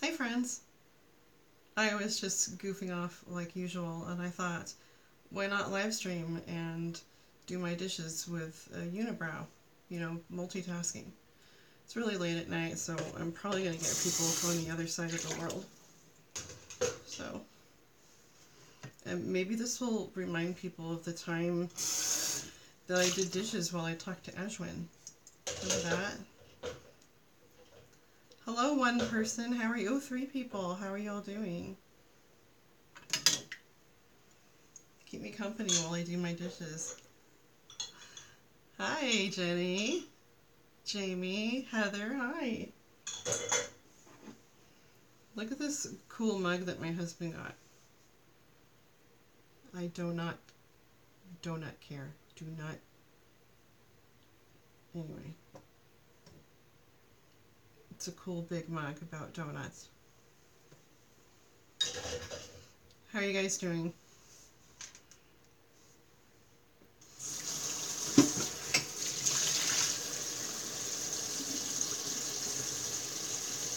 Hi friends! I was just goofing off like usual, and I thought, why not live stream and do my dishes with a Unibrow? You know, multitasking. It's really late at night, so I'm probably going to get people from the other side of the world. So, and maybe this will remind people of the time that I did dishes while I talked to Ashwin. Remember that? Hello, one person. How are you? Oh, 3 people. How are you all doing? Keep me company while I do my dishes. Hi, Jenny. Jamie. Heather. Hi. Look at this cool mug that my husband got. I do not care. Do not. Anyway. It's a cool big mug about donuts. How are you guys doing?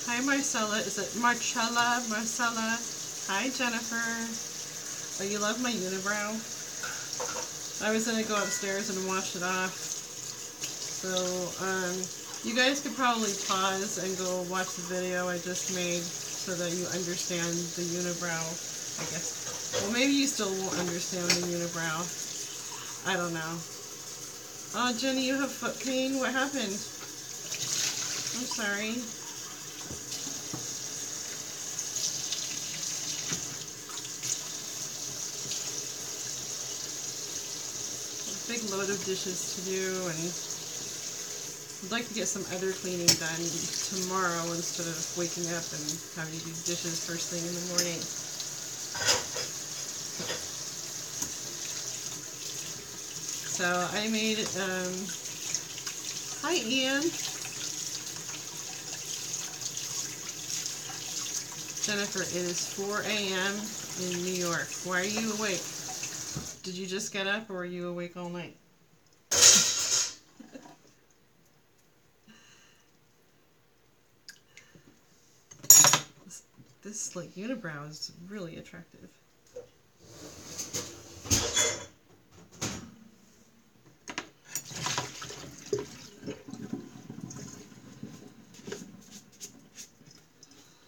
Hi Marcella, is it Marcella? Marcella. Hi Jennifer. Oh, you love my unibrow? I was gonna go upstairs and wash it off. So, you guys could probably pause and go watch the video I just made so that you understand the unibrow, I guess. Well, maybe you still won't understand the unibrow. I don't know. Oh, Jenny, you have foot pain? What happened? I'm sorry. A big load of dishes to do, and I'd like to get some other cleaning done tomorrow instead of waking up and having to do dishes first thing in the morning. So I made, hi Ian. Jennifer, it is 4 a.m. in New York. Why are you awake? Did you just get up or were you awake all night? This like unibrow is really attractive.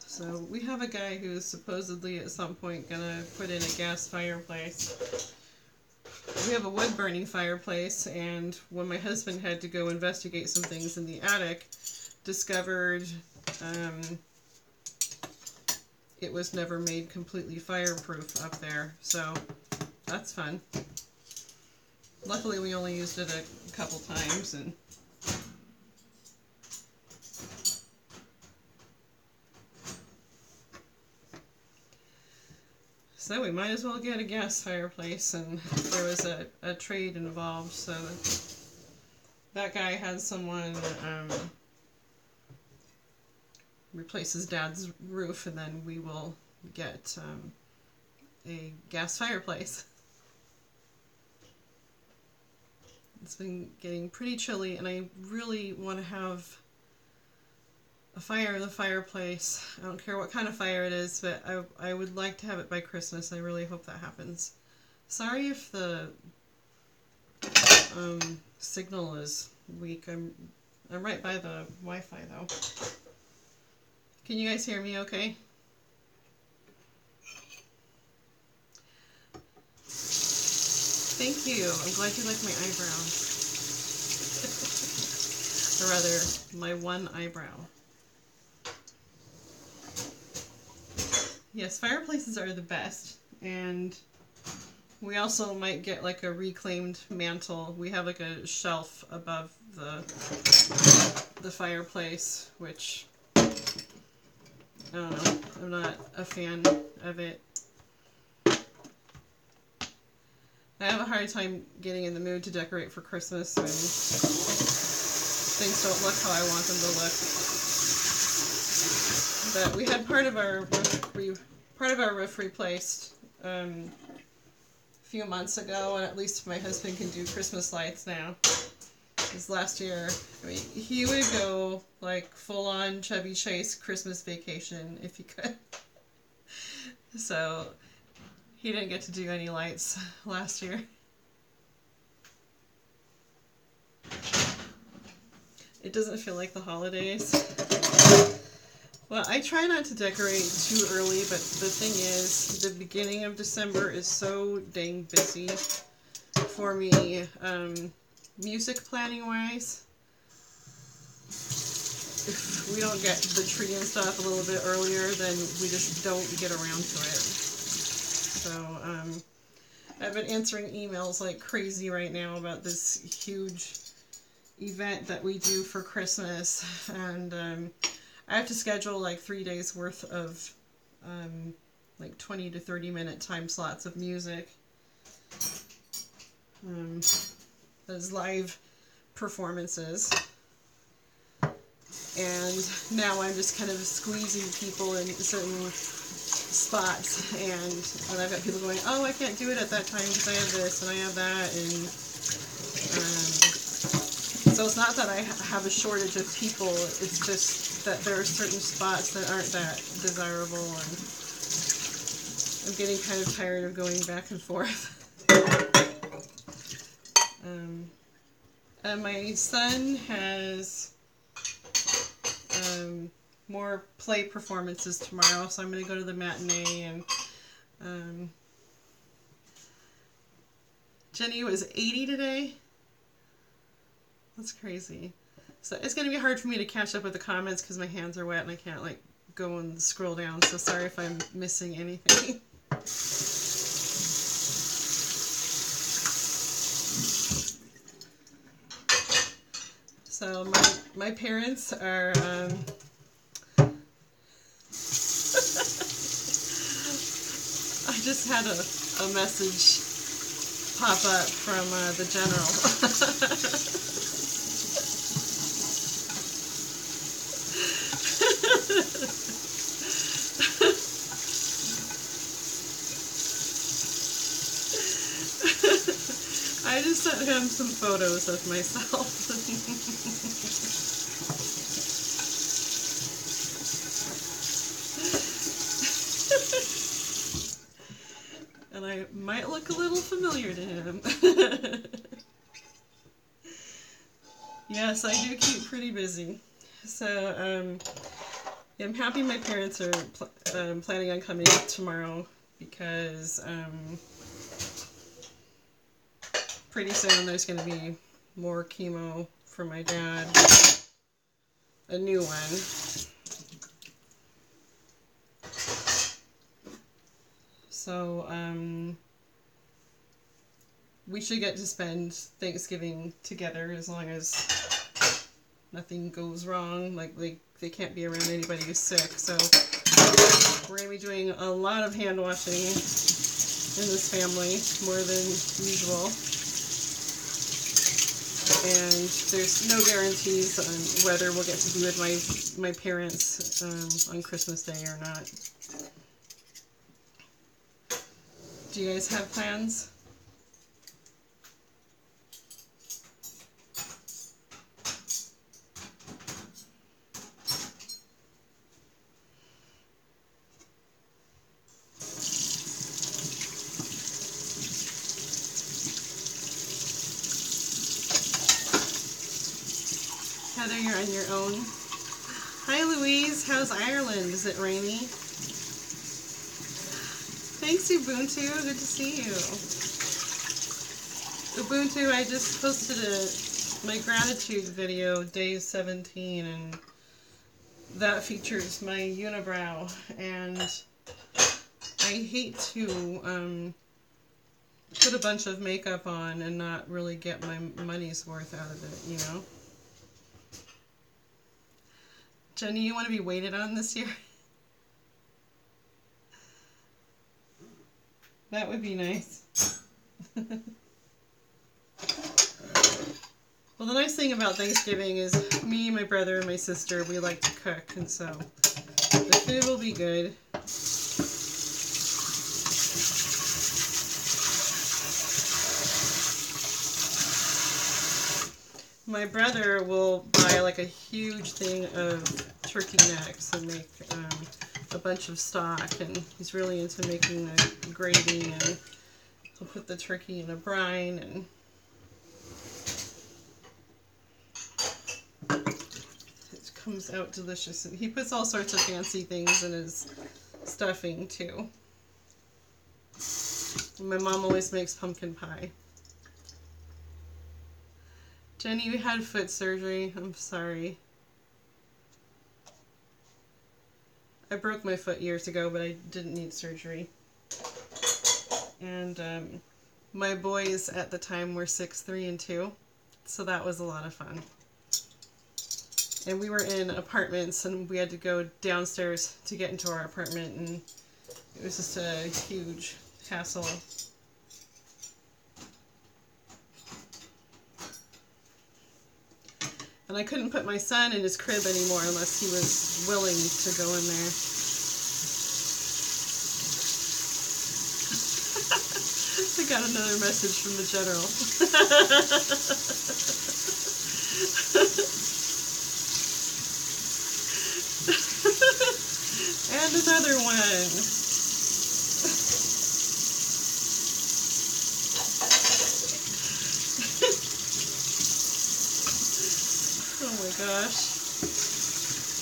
So we have a guy who's supposedly at some point gonna put in a gas fireplace. We have a wood burning fireplace, and when my husband had to go investigate some things in the attic, discovered it was never made completely fireproof up there, so that's fun. Luckily we only used it a couple times, and so we might as well get a gas fireplace, and there was a trade involved, so that guy had someone replace his dad's roof, and then we will get a gas fireplace. It's been getting pretty chilly, and I really want to have a fire in the fireplace. I don't care what kind of fire it is, but I would like to have it by Christmas. I really hope that happens. Sorry if the signal is weak. I'm right by the Wi-Fi though. Can you guys hear me okay? Thank you. I'm glad you like my eyebrows. Or rather, my one eyebrow. Yes, fireplaces are the best. And we also might get like a reclaimed mantle. We have like a shelf above the fireplace, which I don't know, I'm not a fan of it. I have a hard time getting in the mood to decorate for Christmas when things don't look how I want them to look. But we had part of our roof replaced a few months ago, and at least my husband can do Christmas lights now. Because last year, I mean, he would go like full-on Chevy Chase Christmas vacation if he could. So he didn't get to do any lights last year. It doesn't feel like the holidays. Well, I try not to decorate too early, but the thing is, the beginning of December is so dang busy for me, music planning wise. If we don't get the tree and stuff a little bit earlier, then we just don't get around to it. So, I've been answering emails like crazy right now about this huge event that we do for Christmas, and I have to schedule like 3 days worth of like 20 to 30 minute time slots of music. Those live performances. And now I'm just kind of squeezing people in certain spots, and I've got people going, oh, I can't do it at that time because I have this and I have that, and so it's not that I have a shortage of people, it's just that there are certain spots that aren't that desirable, and I'm getting kind of tired of going back and forth. And my son has more play performances tomorrow, so I'm going to go to the matinee, and Jenny was 80 today. That's crazy. So it's going to be hard for me to catch up with the comments because my hands are wet and I can't like go and scroll down, so sorry if I'm missing anything. So my parents are I just had a message pop up from the general. I just sent him some photos of myself. And I might look a little familiar to him. Yes, I do keep pretty busy. So, I'm happy my parents are planning on coming tomorrow because pretty soon there's going to be more chemo for my dad. A new one. So, we should get to spend Thanksgiving together as long as nothing goes wrong. Like, they can't be around anybody who's sick. So, we're going to be doing a lot of hand washing in this family, more than usual. And there's no guarantees on whether we'll get to be with my parents on Christmas Day or not. Do you guys have plans? Heather, you're on your own. Hi Louise, how's Ireland? Is it rainy? Thanks Ubuntu, good to see you. Ubuntu, I just posted my gratitude video, day 17, and that features my unibrow, and I hate to put a bunch of makeup on and not really get my money's worth out of it, you know? Jenny, you want to be waited on this year? That would be nice. Well, the nice thing about Thanksgiving is me, my brother, and my sister, we like to cook, and so the food will be good. my brother will buy like a huge thing of turkey necks and make a bunch of stock, and he's really into making a gravy, and he'll put the turkey in a brine, and it comes out delicious. And he puts all sorts of fancy things in his stuffing too. And my mom always makes pumpkin pie. Jenny, you had foot surgery. I'm sorry. I broke my foot years ago, but I didn't need surgery. And my boys at the time were 6, 3, and 2, so that was a lot of fun. And we were in apartments, and we had to go downstairs to get into our apartment, and it was just a huge hassle. And I couldn't put my son in his crib anymore unless he was willing to go in there. I got another message from the general. And another one. Oh my gosh.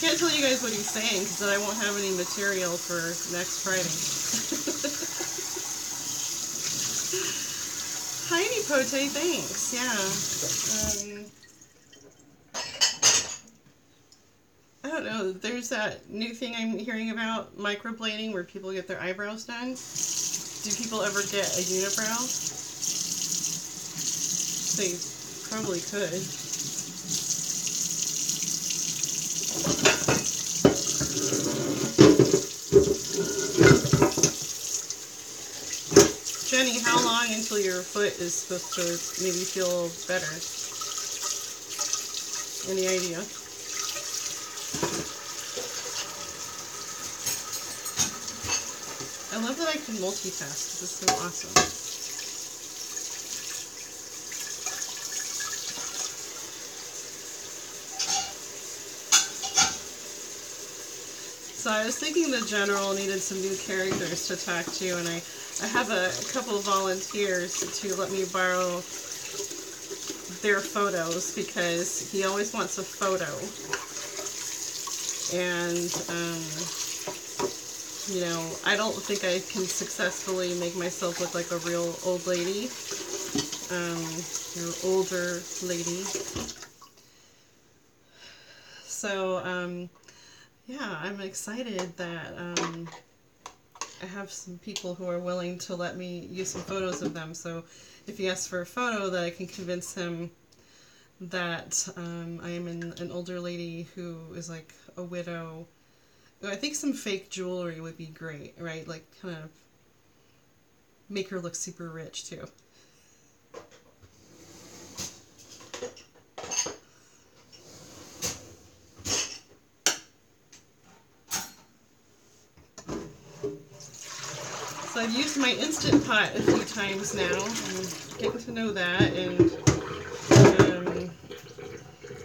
Can't tell you guys what he's saying because then I won't have any material for next Friday. Hi, Nipote, thanks. Yeah. I don't know, there's that new thing I'm hearing about, microblading, where people get their eyebrows done. Do people ever get a unibrow? They probably could. Jenny, how long until your foot is supposed to maybe feel better? Any idea? I love that I can multitask. This is so awesome. So I was thinking the general needed some new characters to talk to, and I have a couple of volunteers to let me borrow their photos because he always wants a photo. And, you know, I don't think I can successfully make myself look like a real old lady. Or older lady. So, yeah, I'm excited that I have some people who are willing to let me use some photos of them. So if he asks for a photo, that I can convince him that I am an older lady who is like a widow. I think some fake jewelry would be great, right? Like kind of make her look super rich too. So I've used my Instant Pot a few times now. I'm getting to know that, and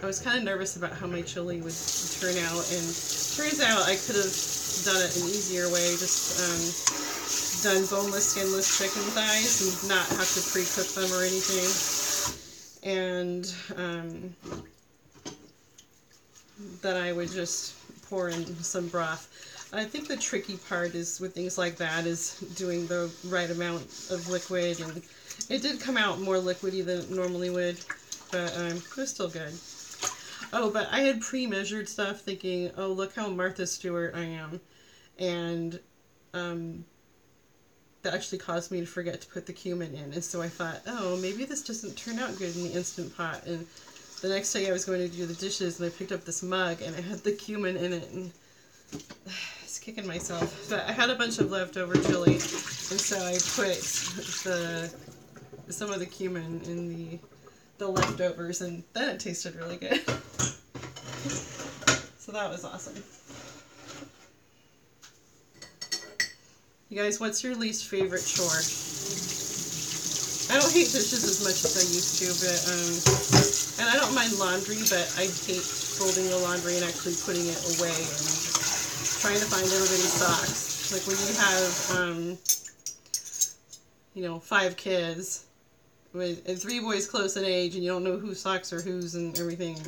I was kind of nervous about how my chili would turn out, and turns out I could have done it an easier way, just done boneless, skinless chicken thighs and not have to pre-cook them or anything. And then I would just pour in some broth. I think the tricky part is with things like that is doing the right amount of liquid, and it did come out more liquidy than it normally would, but it was still good. Oh, but I had pre-measured stuff thinking, oh, look how Martha Stewart I am, and that actually caused me to forget to put the cumin in, and so I thought, oh, maybe this doesn't turn out good in the Instant Pot, and the next day I was going to do the dishes, and I picked up this mug, and it had the cumin in it, and kicking myself, but I had a bunch of leftover chili, and so I put some of the cumin in the leftovers, and then it tasted really good. So that was awesome. You guys, what's your least favorite chore? I don't hate dishes as much as I used to, but And I don't mind laundry, but I hate folding the laundry and actually putting it away and trying to find everybody's socks. Like when you have, you know, 5 kids and 3 boys close in age, and you don't know whose socks are whose and everything.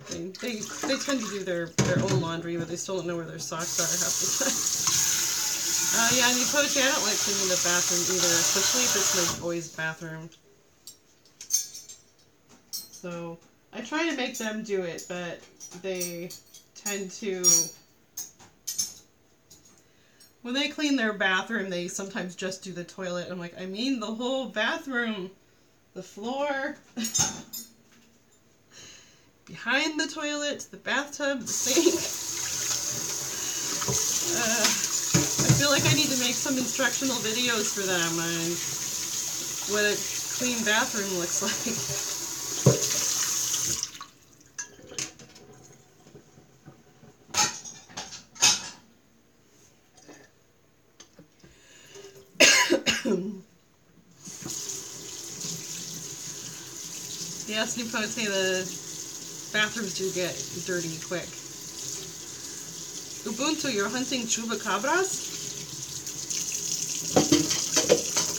They tend to do their own laundry, but they still don't know where their socks are half the time. Yeah, and Nipochi, I don't like cleaning the bathroom either, especially if it's my boys' bathroom. So I try to make them do it, but they tend to, when they clean their bathroom, they sometimes just do the toilet. I'm like, I mean the whole bathroom, the floor, behind the toilet, the bathtub, the sink. I feel like I need to make some instructional videos for them on what a clean bathroom looks like. Yes, Nipote, the bathrooms do get dirty quick. Ubuntu, you're hunting chupacabras?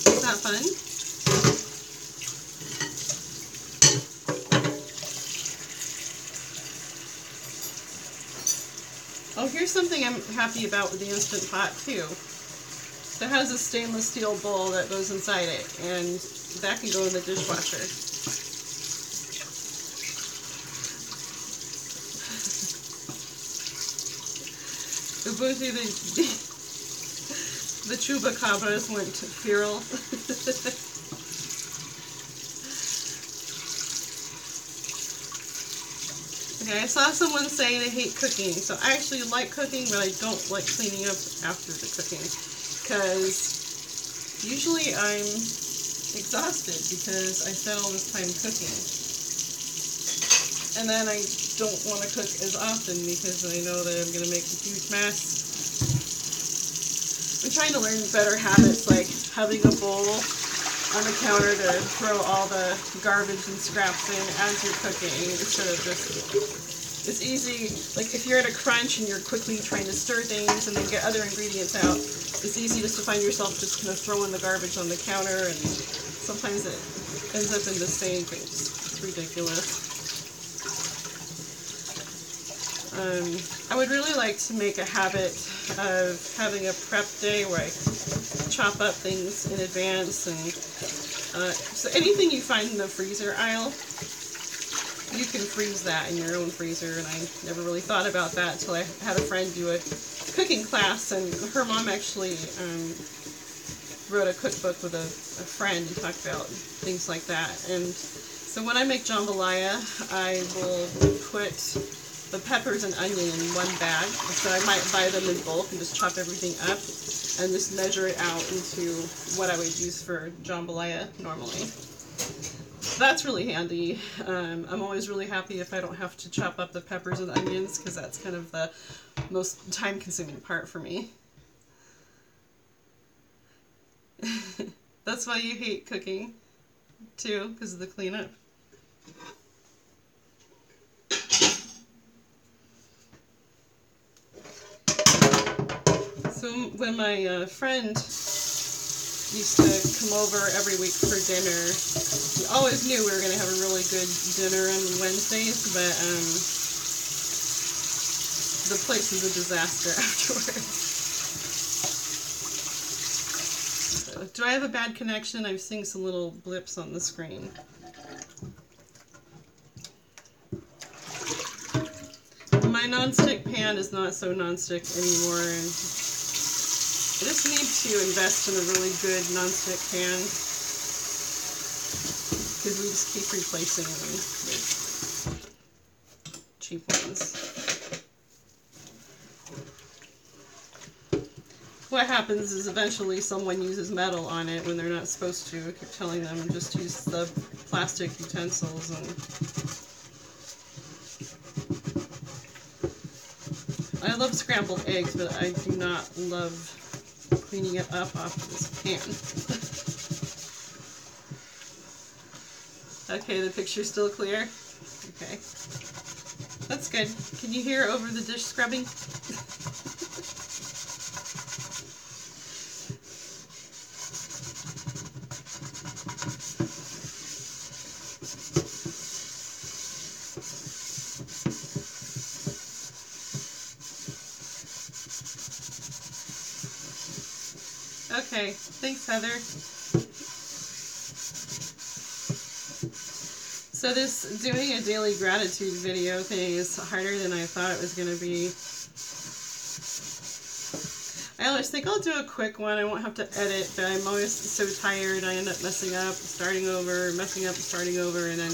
Is that fun? Oh, here's something I'm happy about with the Instant Pot, too. It has a stainless steel bowl that goes inside it, and that can go in the dishwasher. Ubuntu, the chupacabras went feral. Okay, I saw someone say they hate cooking, so I actually like cooking, but I don't like cleaning up after the cooking, because usually I'm exhausted because I spent all this time cooking. And then I don't want to cook as often because I know that I'm going to make a huge mess. I'm trying to learn better habits, like having a bowl on the counter to throw all the garbage and scraps in as you're cooking, instead of just, it's easy, like if you're at a crunch and you're quickly trying to stir things and then get other ingredients out, it's easy just to find yourself just kind of throwing the garbage on the counter, and sometimes it ends up in the sink. It's ridiculous. I would really like to make a habit of having a prep day where I chop up things in advance, and so anything you find in the freezer aisle, you can freeze that in your own freezer, and I never really thought about that until I had a friend do a cooking class, and her mom actually wrote a cookbook with a friend and talked about things like that. And so when I make jambalaya, I will put the peppers and onion in one bag, so I might buy them in bulk and just chop everything up and just measure it out into what I would use for jambalaya normally. That's really handy. I'm always really happy if I don't have to chop up the peppers and onions, because that's kind of the most time-consuming part for me. That's why you hate cooking, too, because of the cleanup. So when my friend used to come over every week for dinner, we always knew we were going to have a really good dinner on Wednesdays, but the place was a disaster afterwards. So, do I have a bad connection? I'm seeing some little blips on the screen. My nonstick pan is not so nonstick anymore, and I just need to invest in a really good nonstick pan, because we just keep replacing them with cheap ones. What happens is eventually someone uses metal on it when they're not supposed to. I keep telling them just use the plastic utensils. And I love scrambled eggs, but I do not love cleaning it up off this pan. Okay, the picture's still clear. Okay. That's good. Can you hear over the dish scrubbing? Okay, thanks, Heather. So this doing a daily gratitude video thing is harder than I thought it was going to be. I always think I'll do a quick one. I won't have to edit, but I'm always so tired. I end up messing up, starting over, messing up, starting over, and then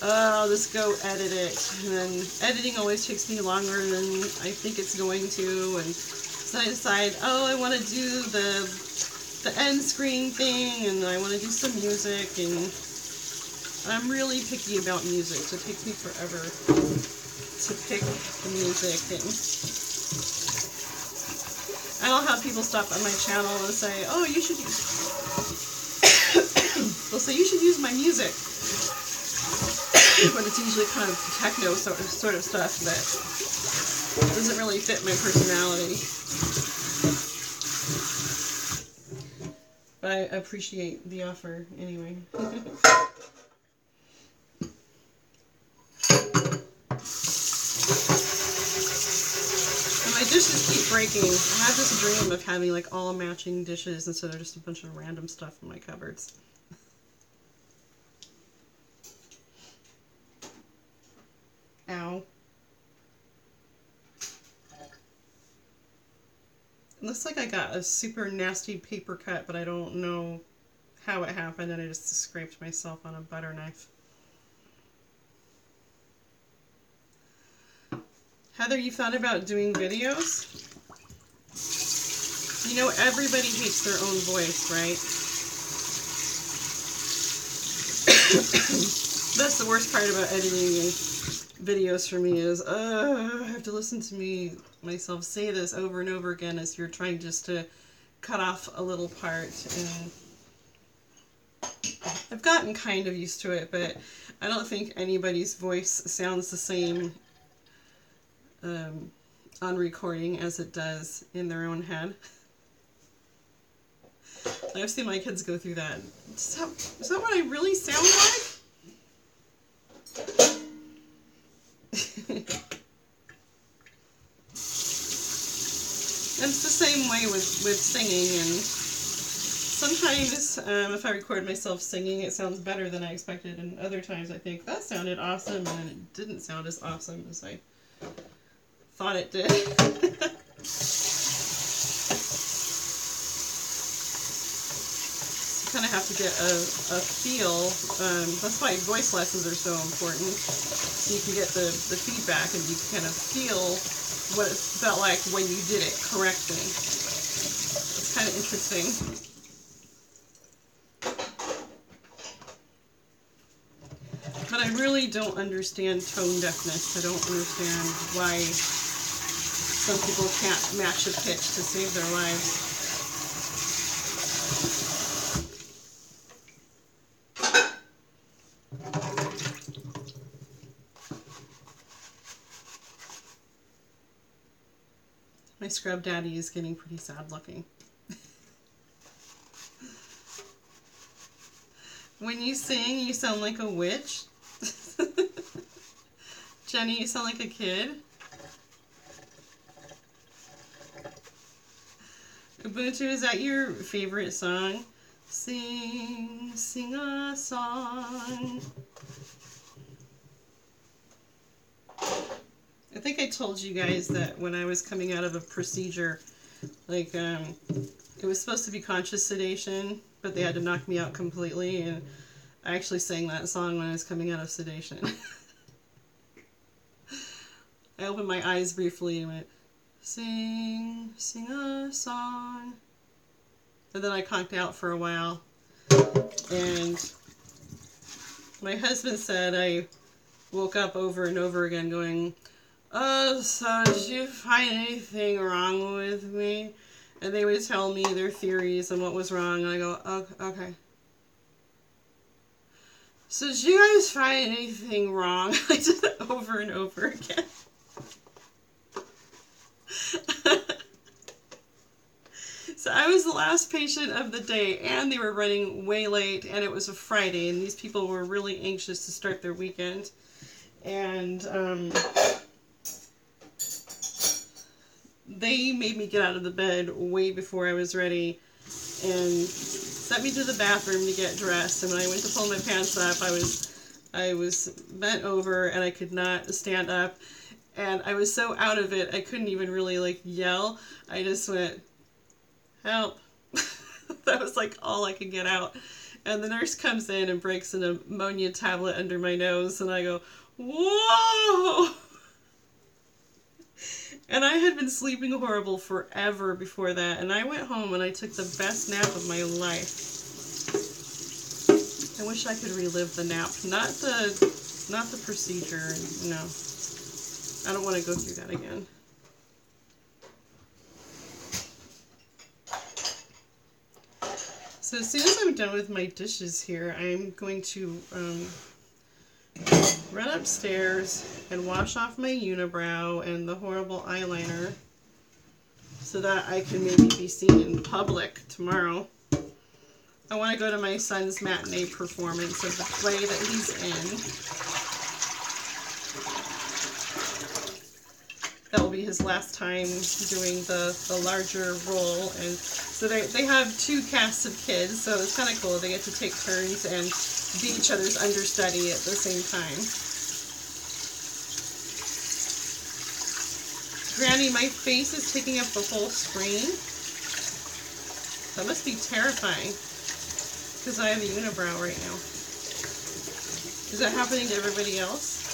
I'll just go edit it. And then editing always takes me longer than I think it's going to, and so I decide, oh, I want to do the end screen thing, and I want to do some music, and I'm really picky about music, so it takes me forever to pick the music. And I'll have people stop on my channel and say, oh, you should use they'll say, you should use my music. But it's usually kind of techno sort of stuff that doesn't really fit my personality. But I appreciate the offer anyway. My dishes keep breaking. I have this dream of having like all matching dishes instead of just a bunch of random stuff in my cupboards. Ow. It looks like I got a super nasty paper cut, but I don't know how it happened, and I just scraped myself on a butter knife. Heather, you thought about doing videos? You know, everybody hates their own voice, right? That's the worst part about editing videos for me is, I have to listen to myself say this over and over again as you're trying just to cut off a little part. And I've gotten kind of used to it, but I don't think anybody's voice sounds the same on recording as it does in their own head. I've seen my kids go through that. Is that what I really sound like? It's the same way with singing, and sometimes if I record myself singing it sounds better than I expected, and other times I think that sounded awesome and then it didn't sound as awesome as I thought it did. You kind of have to get a feel. That's why voice lessons are so important. So you can get the feedback and you can kind of feel what it felt like when you did it correctly. It's kind of interesting. But I really don't understand tone deafness. I don't understand why some people can't match a pitch to save their lives. My scrub daddy is getting pretty sad looking. When you sing, you sound like a witch. Jenny, you sound like a kid. Ubuntu, is that your favorite song? Sing, sing a song. I think I told you guys that when I was coming out of a procedure, like, it was supposed to be conscious sedation, but they had to knock me out completely, and I actually sang that song when I was coming out of sedation. I opened my eyes briefly and went, sing, sing a song. And then I conked out for a while. And my husband said I woke up over and over again going, oh, so did you find anything wrong with me? And they would tell me their theories and what was wrong, and I go, oh, okay. So did you guys find anything wrong? I did it over and over again. So I was the last patient of the day, and they were running way late, and it was a Friday, and these people were really anxious to start their weekend. And they made me get out of the bed way before I was ready and sent me to the bathroom to get dressed. And when I went to pull my pants up, I was bent over and I could not stand up. And I was so out of it, I couldn't even really like yell. I just went, help. That was like all I could get out. And the nurse comes in and breaks an ammonia tablet under my nose, and I go, whoa! And I had been sleeping horrible forever before that, and I went home and I took the best nap of my life. I wish I could relive the nap, not the procedure. No, I don't want to go through that again. So as soon as I'm done with my dishes here, I'm going to run upstairs and wash off my unibrow and the horrible eyeliner so that I can maybe be seen in public tomorrow. I want to go to my son's matinee performance of the play that he's in. That will be his last time doing the larger role, and so they have two casts of kids, so it's kind of cool. They get to take turns and be each other's understudy at the same time. Granny, my face is taking up the whole screen. That must be terrifying, because I have a unibrow right now. Is that happening to everybody else?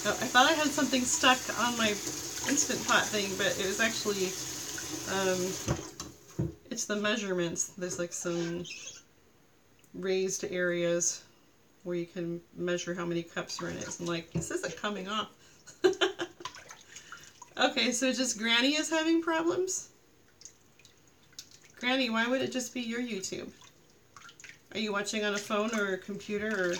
Oh, I thought I had something stuck on my Instant Pot thing, but it was actually, it's the measurements. There's like some raised areas where you can measure how many cups are in it. I'm like, this isn't coming off. Okay, so just Granny is having problems? Granny, why would it just be your YouTube? Are you watching on a phone or a computer or...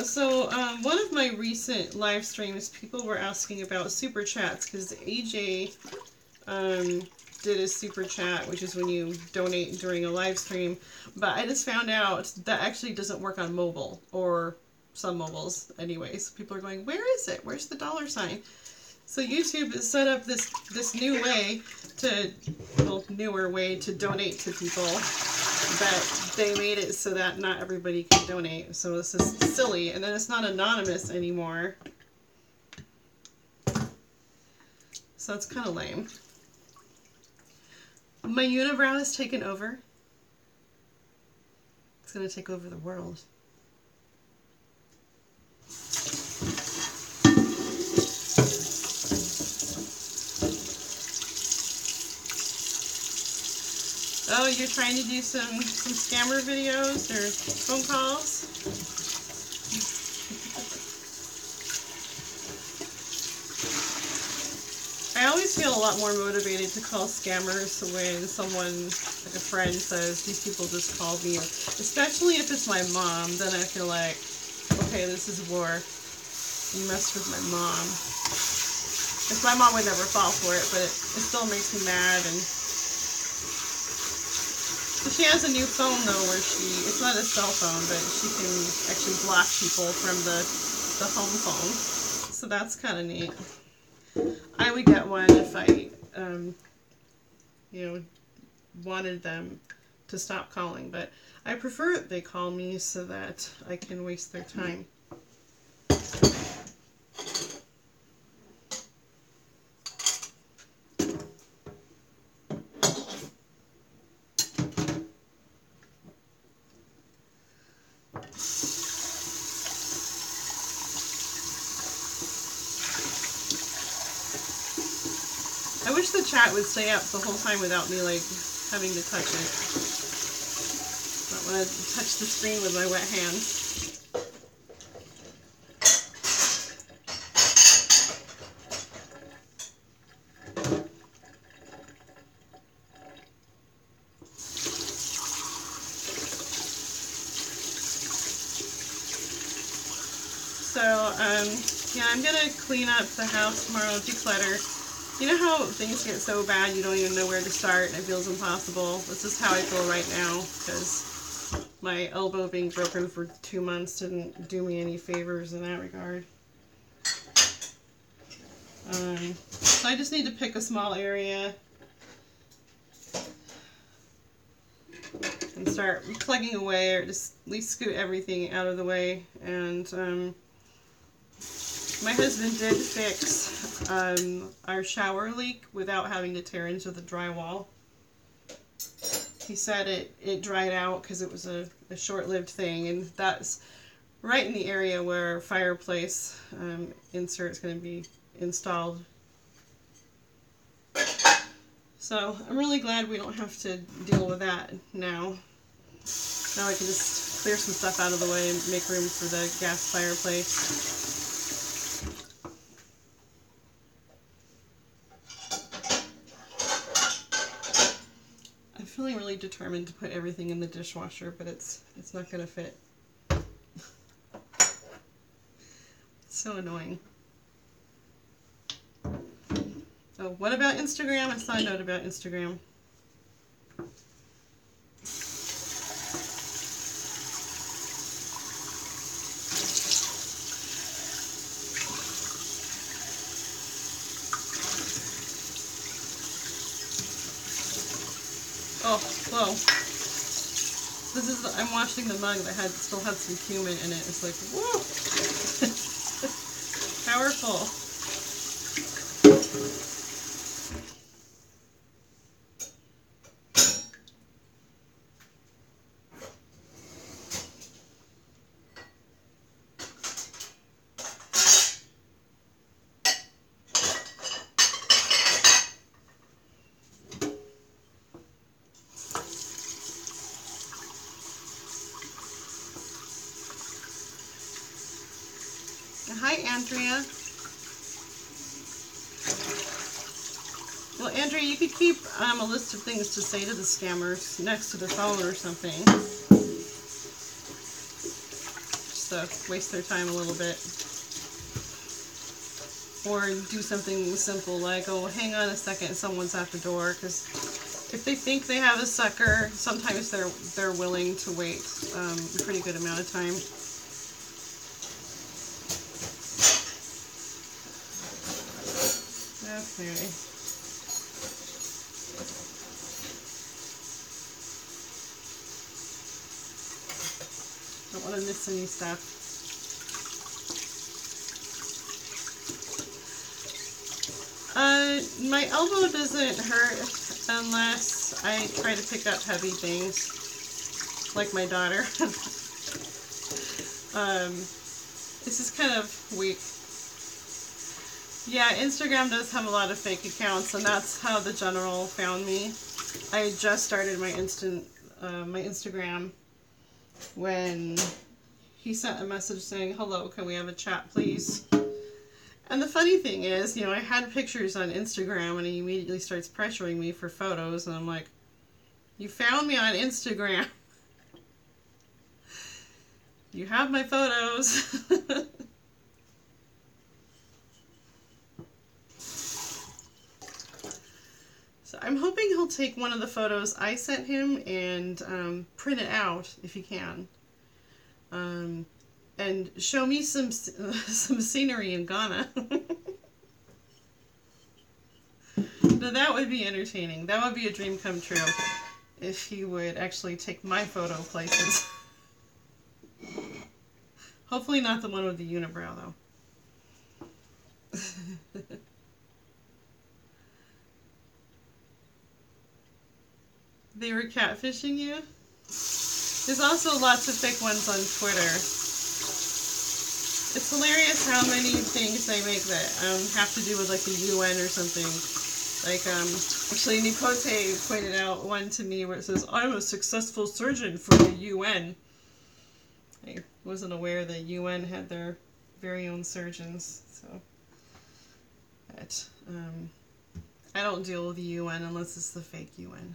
So one of my recent live streams, people were asking about super chats, because AJ did a super chat, which is when you donate during a live stream, but I just found out that actually doesn't work on mobile, or some mobiles anyways. People are going, where is it? Where's the $sign? So YouTube has set up this new way to, well, newer way to donate to people, but they made it so that not everybody can donate. So this is silly, and then it's not anonymous anymore. So it's kind of lame. My unibrow has taken over. It's going to take over the world. Oh, you're trying to do some scammer videos or phone calls? I always feel a lot more motivated to call scammers when someone, like a friend, says, these people just called me. Especially if it's my mom, then I feel like, okay, this is war. You messed with my mom. Because my mom would never fall for it, but it still makes me mad. And she has a new phone, though, where it's not a cell phone, but she can actually block people from the home phone. So that's kind of neat. I would get one if I, wanted them to stop calling, but I prefer they call me so that I can waste their time. I wish the chat would stay up the whole time without me, like, having to touch it. I don't want to touch the screen with my wet hands. Yeah, I'm gonna clean up the house tomorrow, declutter. You know how things get so bad you don't even know where to start and it feels impossible? This is how I feel right now, because my elbow being broken for 2 months didn't do me any favors in that regard. So I just need to pick a small area and start plugging away, or just at least scoot everything out of the way. And my husband did fix our shower leak without having to tear into the drywall. He said it dried out because it was a short-lived thing, and that's right in the area where our fireplace insert is going to be installed. So I'm really glad we don't have to deal with that now. Now I can just clear some stuff out of the way and make room for the gas fireplace. I'm feeling really determined to put everything in the dishwasher, but it's not going to fit. It's so annoying. Oh, what about Instagram? I saw a note about Instagram. Oh, whoa. This is I'm washing the mug that still had some cumin in it. It's like, whoa! Powerful. Hi, Andrea. Well, Andrea, you could keep a list of things to say to the scammers next to the phone or something. Just to waste their time a little bit. Or do something simple like, oh, hang on a second, someone's at the door. Because if they think they have a sucker, sometimes they're willing to wait a pretty good amount of time. Okay. Don't want to miss any stuff. My elbow doesn't hurt unless I try to pick up heavy things, like my daughter. It's just kind of weak. Yeah, Instagram does have a lot of fake accounts, and that's how the General found me. I had just started my Instagram when he sent a message saying, hello, can we have a chat, please? And the funny thing is, you know, I had pictures on Instagram, and he immediately starts pressuring me for photos, and I'm like, you found me on Instagram. You have my photos. So I'm hoping he'll take one of the photos I sent him and print it out if he can, and show me some scenery in Ghana. Now that would be entertaining. That would be a dream come true if he would actually take my photo places. Hopefully not the one with the unibrow though. They were catfishing you? There's also lots of fake ones on Twitter. It's hilarious how many things they make that have to do with like the UN or something. Like, actually Nipote pointed out one to me where it says, I'm a successful surgeon for the UN. I wasn't aware the UN had their very own surgeons, so. But, I don't deal with the UN unless it's the fake UN.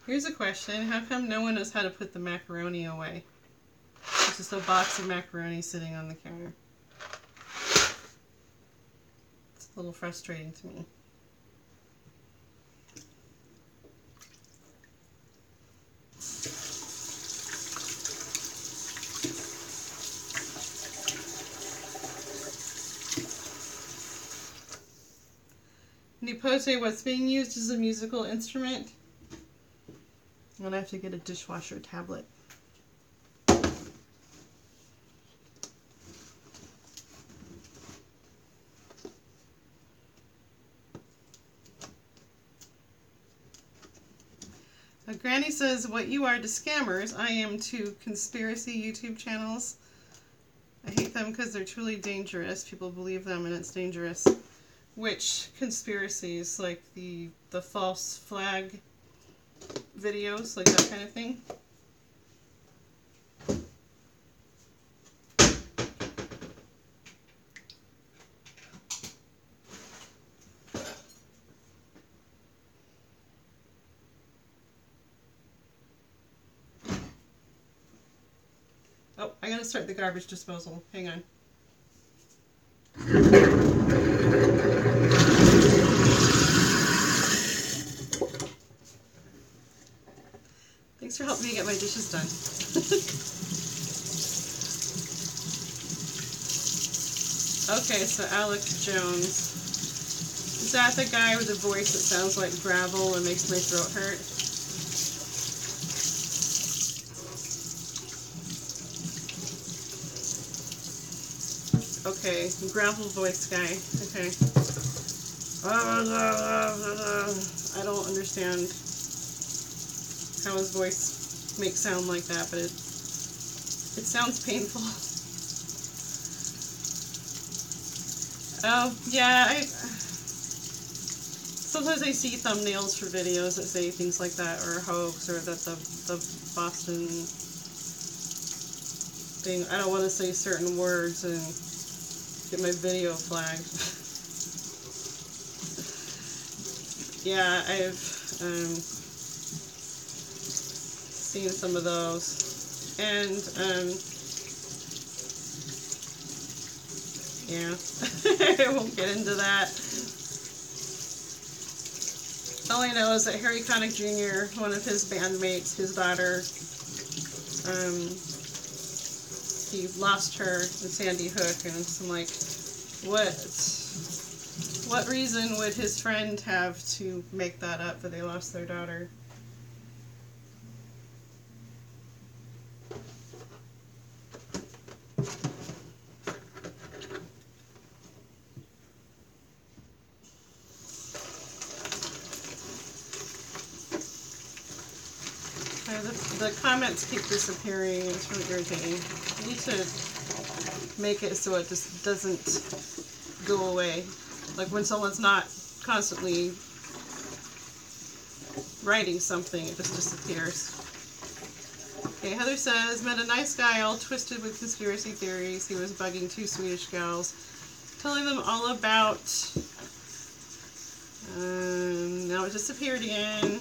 Here's a question. How come no one knows how to put the macaroni away? It's just a box of macaroni sitting on the counter. It's a little frustrating to me. Nipote, what's being used as a musical instrument? I'm gonna have to get a dishwasher tablet. Granny says, what you are to scammers, I am to conspiracy YouTube channels. I hate them because they're truly dangerous. People believe them and it's dangerous. Which conspiracies? Like the false flag videos, like that kind of thing? Oh, I gotta start the garbage disposal. Hang on. Thanks for helping me get my dishes done. Okay, so Alex Jones. Is that the guy with the voice that sounds like gravel and makes my throat hurt? Okay, gravel voice guy. Okay. I don't understand how his voice makes sound like that, but it sounds painful. Oh, yeah, sometimes I see thumbnails for videos that say things like that, or a hoax, or that the Boston thing, I don't want to say certain words and get my video flagged. Yeah, I've seen some of those, and yeah, I won't get into that. All I know is that Harry Connick Jr., one of his bandmates, his daughter, he lost her in Sandy Hook, and I'm like, what reason would his friend have to make that up, that they lost their daughter? The comments keep disappearing. It's really irritating. I need to make it so it just doesn't go away. Like when someone's not constantly writing something, it just disappears. Okay, Heather says, met a nice guy all twisted with conspiracy theories. He was bugging two Swedish gals, telling them all about... now it disappeared again.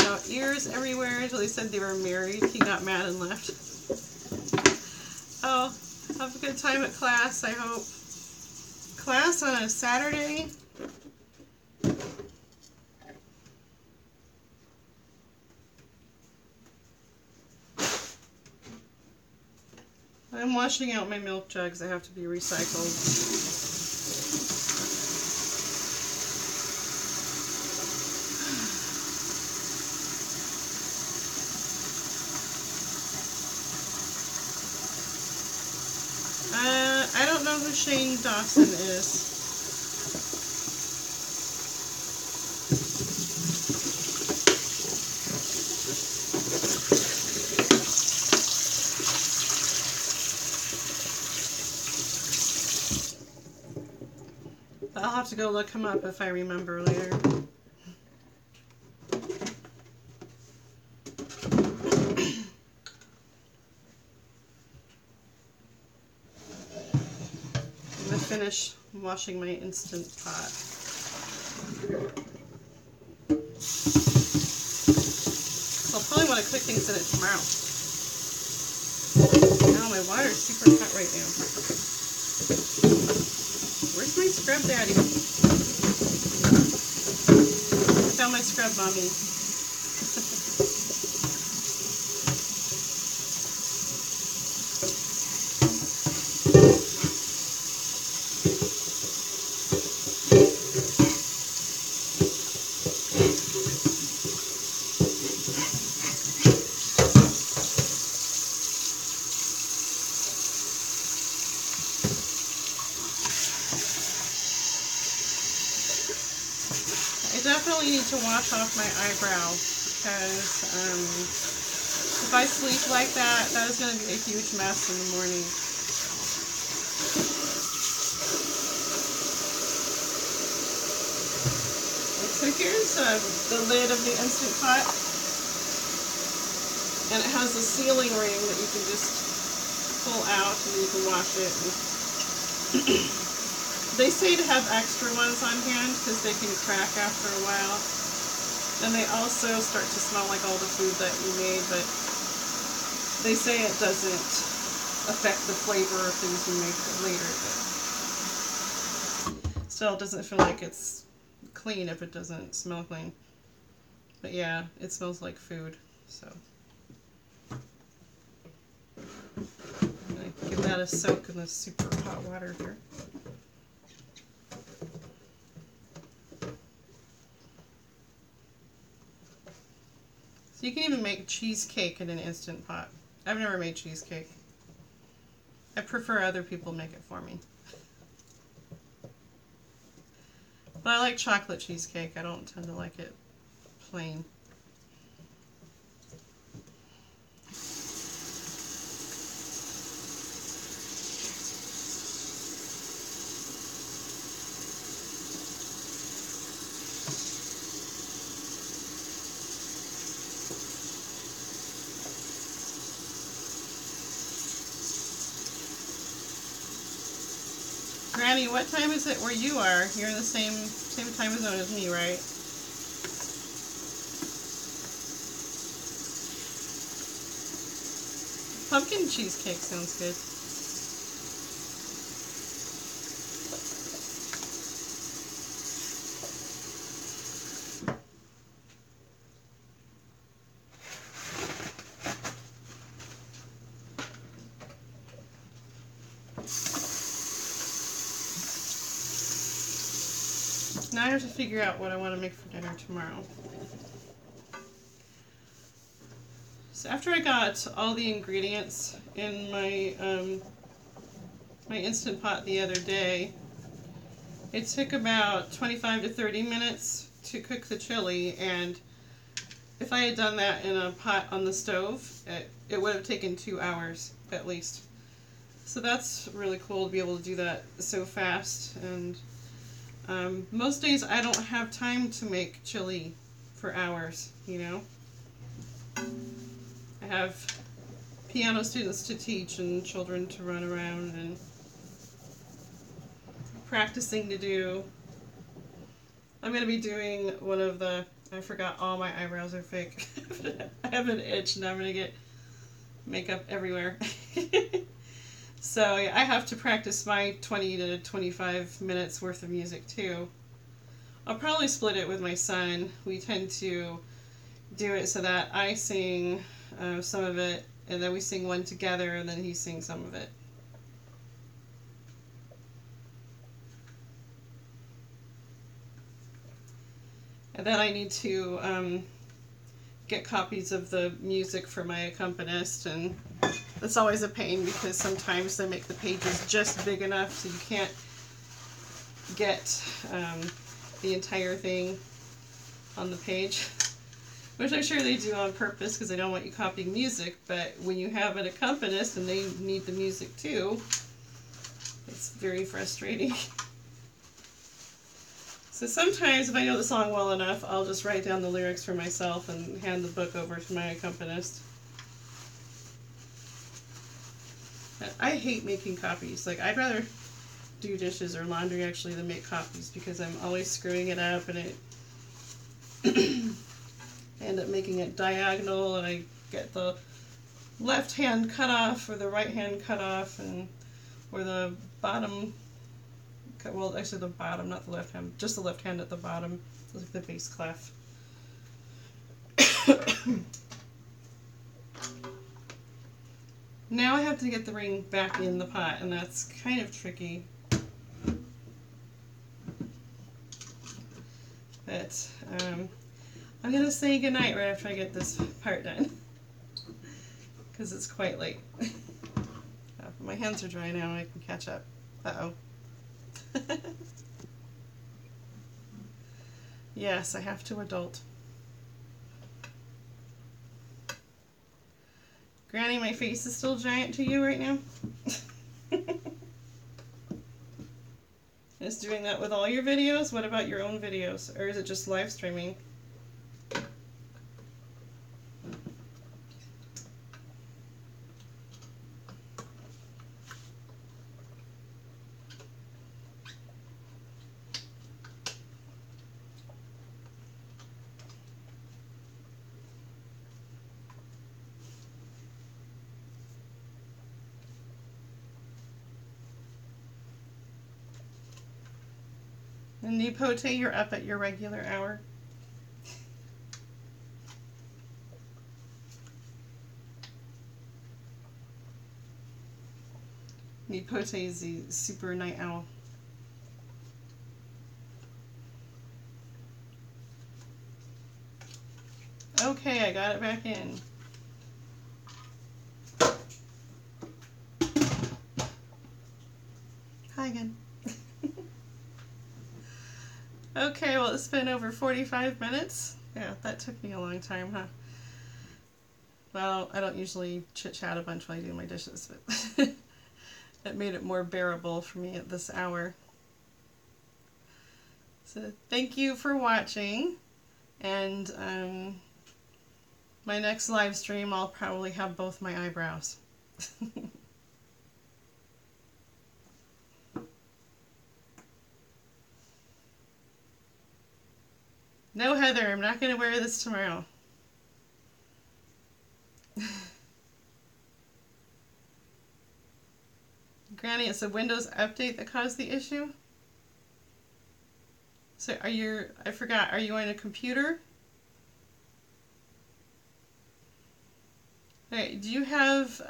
About ears everywhere until he said they were married. He got mad and left. Oh, have a good time at class, I hope. Class on a Saturday? I'm washing out my milk jugs. They have to be recycled. I don't know who Shane Dawson is. I'll have to go look him up if I remember later. Finish washing my Instant Pot. want to cook things in it tomorrow. Oh, my water's super hot right now. Where's my scrub daddy? I found my scrub mommy. Definitely need to wash off my eyebrow because if I sleep like that, that is going to be a huge mess in the morning. So here's the lid of the Instant Pot, and it has a sealing ring that you can just pull out and you can wash it. They say to have extra ones on hand because they can crack after a while. And they also start to smell like all the food that you made, but they say it doesn't affect the flavor of things you make later. But still, it doesn't feel like it's clean if it doesn't smell clean. But yeah, it smells like food, so. I'm going to give that a soak in the super hot water here. You can even make cheesecake in an Instant Pot. I've never made cheesecake. I prefer other people make it for me. But I like chocolate cheesecake. I don't tend to like it plain. Granny, what time is it where you are? You're in the same time zone as me, right? Pumpkin cheesecake sounds good. Now I have to figure out what I want to make for dinner tomorrow. So after I got all the ingredients in my my Instant Pot the other day, it took about 25 to 30 minutes to cook the chili, and if I had done that in a pot on the stove, it would have taken 2 hours at least. So that's really cool to be able to do that so fast. And most days I don't have time to make chili for hours, you know. I have piano students to teach and children to run around and practicing to do. I'm going to be doing one of the, I forgot all my eyebrows are fake. I have an itch and I'm going to get makeup everywhere. So yeah, I have to practice my 20 to 25 minutes worth of music too. I'll probably split it with my son. We tend to do it so that I sing some of it, and then we sing one together, and then he sings some of it. And then I need to get copies of the music for my accompanist, and that's always a pain because sometimes they make the pages just big enough so you can't get the entire thing on the page, which I'm sure they do on purpose because they don't want you copying music. But when you have an accompanist and they need the music too, it's very frustrating. So sometimes if I know the song well enough, I'll just write down the lyrics for myself and hand the book over to my accompanist. I hate making copies. Like, I'd rather do dishes or laundry actually than make copies because I'm always screwing it up, and it I end up making it diagonal, and I get the left hand cut off or the right hand cut off, and or the bottom, well, actually the bottom, not the left hand, just the left hand at the bottom, like the base clef. Now I have to get the ring back in the pot, and that's kind of tricky. But I'm going to say goodnight right after I get this part done, because it's quite late. My hands are dry now, I can catch up. Uh-oh. Yes, I have to adult. Granny, my face is still giant to you right now? Is doing that with all your videos? What about your own videos? Or is it just live streaming? And Nipote, you're up at your regular hour. Nipote is the super night owl. Okay, I got it back in. Hi again. Okay, well, it's been over 45 minutes. Yeah, that took me a long time, huh? Well, I don't usually chit-chat a bunch while I do my dishes, but it made it more bearable for me at this hour. So thank you for watching, and my next live stream I'll probably have both my eyebrows. No, Heather, I'm not going to wear this tomorrow. Granny, it's a Windows update that caused the issue? So are you, I forgot, are you on a computer? Okay, do you have,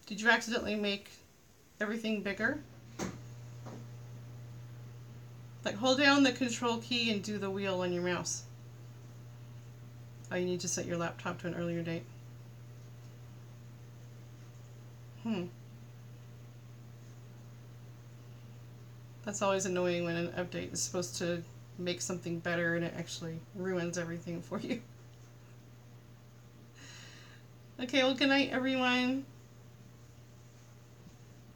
did you accidentally make everything bigger? Like, hold down the control key and do the wheel on your mouse. Oh, you need to set your laptop to an earlier date. That's always annoying when an update is supposed to make something better and it actually ruins everything for you. Okay, well, good night, everyone.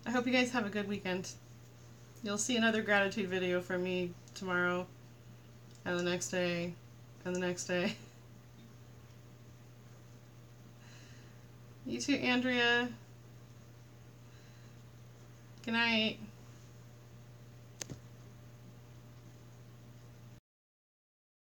I hope you guys have a good weekend. You'll see another gratitude video from me tomorrow, and the next day, and the next day. You too, Andrea. Good night.